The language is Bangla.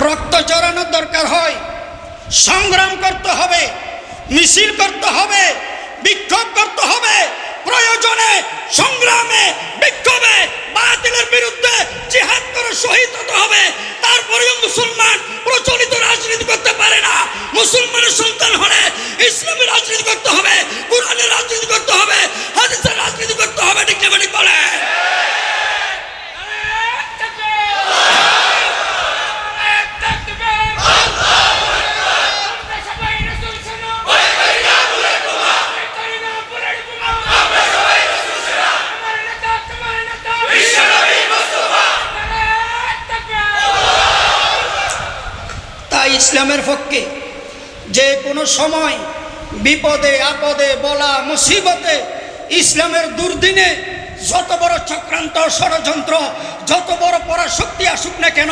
রক্ত জড়ানোর দরকার হয়, সংগ্রাম করতে হবে, মিছিল করতে হবে, বিক্ষোভ করতে হবে, প্রয়োজনে সংগ্রামে বিক্ষোভে বাতিলের বিরুদ্ধে জিহাদ করে শহীদ হতে হবে। তারপরেও মুসলমান প্রচলিত রাজনীতি করতে পারে না। মুসলমানের সন্তান হলে ইসলামের রাজনীতি করতে হবে, কোরআনের রাজনীতি করতে হবে, হাদিসের রাজনীতি করতে হবে। ঠিক না ঠিক বলে? ইসলামের পক্ষে যে কোনো সময় বিপদে আপদে বলা মুসিবতে ইসলামের দুর্দিনে যত বড় চক্রান্ত ষড়যন্ত্র, যত বড় পরাশক্তি আসুক না কেন,